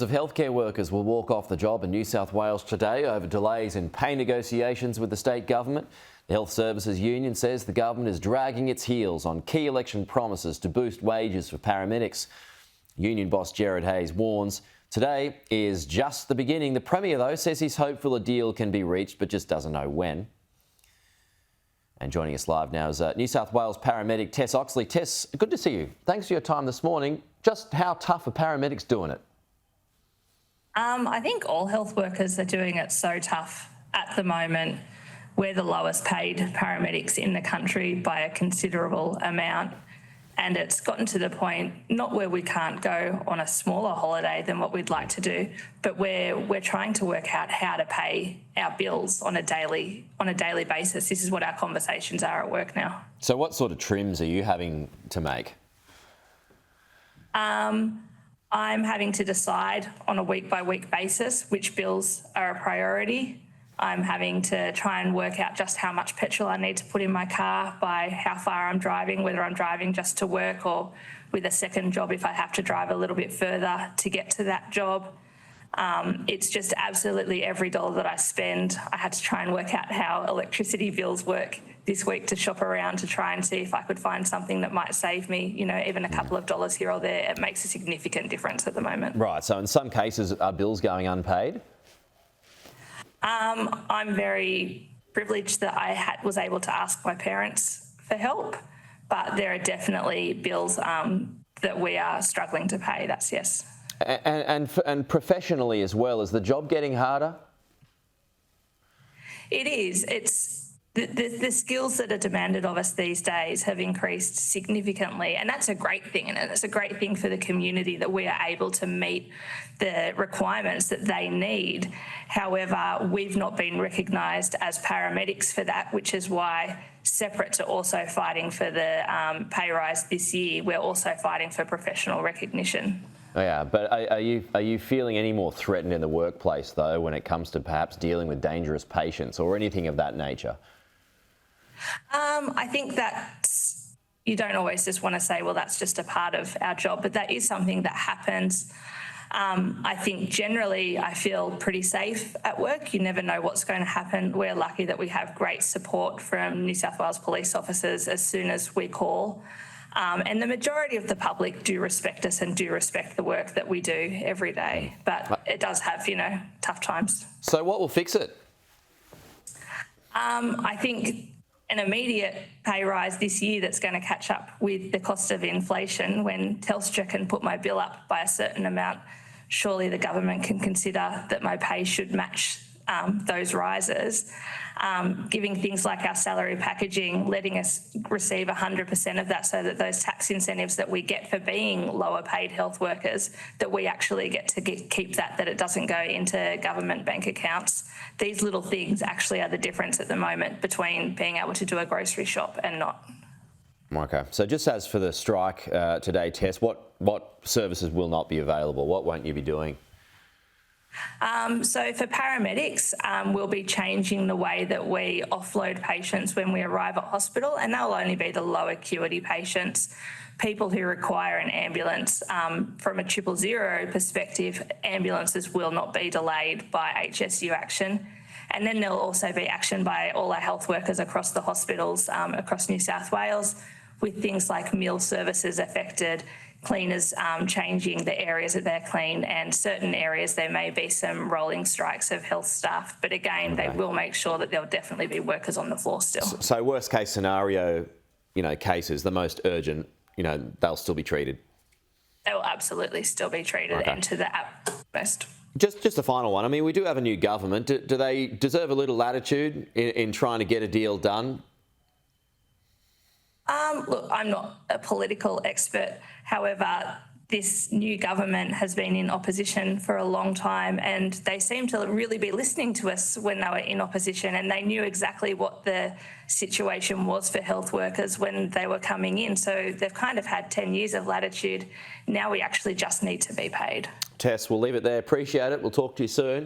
Of healthcare workers will walk off the job in New South Wales today over delays in pay negotiations with the state government. The Health Services Union says the government is dragging its heels on key election promises to boost wages for paramedics. Union boss Jared Hayes warns today is just the beginning. The Premier, though, says he's hopeful a deal can be reached, but just doesn't know when. And joining us live now is New South Wales paramedic Tess Oxley. Tess, good to see you. Thanks for your time this morning. Just how tough are paramedics doing it? I think all health workers are doing it so tough at the moment. We're the lowest paid paramedics in the country by a considerable amount. And it's gotten to the point, not where we can't go on a smaller holiday than what we'd like to do, but we're trying to work out how to pay our bills on a daily basis. This is what our conversations are at work now. So what sort of trims are you having to make? I'm having to decide on a week-by-week basis which bills are a priority. I'm having to try and work out just how much petrol I need to put in my car by how far I'm driving, whether I'm driving just to work or with a second job if I have to drive a little bit further to get to that job. It's just absolutely every dollar that I spend. I had to try and work out how electricity bills work this week to shop around to try and see if I could find something that might save me, even a couple of dollars here or there. It makes a significant difference at the moment. Right, so in some cases, are bills going unpaid? I'm very privileged that I was able to ask my parents for help, but there are definitely bills that we are struggling to pay, that's yes. And professionally as well, is the job getting harder? It is. It's the skills that are demanded of us these days have increased significantly, and that's a great thing, and it's a great thing for the community that we are able to meet the requirements that they need. However, we've not been recognised as paramedics for that, which is why, separate to also fighting for the pay rise this year, we're also fighting for professional recognition. Oh yeah, but are you feeling any more threatened in the workplace, though, when it comes to perhaps dealing with dangerous patients or anything of that nature? I think that you don't always just want to say, well, that's just a part of our job, but that is something that happens. I think generally I feel pretty safe at work. You never know what's going to happen. We're lucky that we have great support from New South Wales police officers as soon as we call. And the majority of the public do respect us and do respect the work that we do every day. But it does have, tough times. So what will fix it? I think an immediate pay rise this year that's going to catch up with the cost of inflation. When Telstra can put my bill up by a certain amount, surely the government can consider that my pay should match those rises. Giving things like our salary packaging, letting us receive 100% of that so that those tax incentives that we get for being lower paid health workers, that we actually get to keep that it doesn't go into government bank accounts. These little things actually are the difference at the moment between being able to do a grocery shop and not. Okay, so just as for the strike today, Tess, what services will not be available? What won't you be doing? So for paramedics, we'll be changing the way that we offload patients when we arrive at hospital, and they'll only be the low acuity patients. People who require an ambulance, from a 000 perspective, ambulances will not be delayed by HSU action. And then there'll also be action by all our health workers across the hospitals across New South Wales, with things like meal services affected, cleaners changing the areas that they're clean, and certain areas there may be some rolling strikes of health staff. But again, they will make sure that there'll definitely be workers on the floor still. So worst case scenario, cases, the most urgent, they'll still be treated? They will absolutely still be treated, and to the utmost. Just a final one. I mean, we do have a new government. Do they deserve a little latitude in trying to get a deal done? Look, I'm not a political expert. However, this new government has been in opposition for a long time, and they seem to really be listening to us when they were in opposition, and they knew exactly what the situation was for health workers when they were coming in. So they've kind of had 10 years of latitude. Now we actually just need to be paid. Tess, we'll leave it there. Appreciate it. We'll talk to you soon.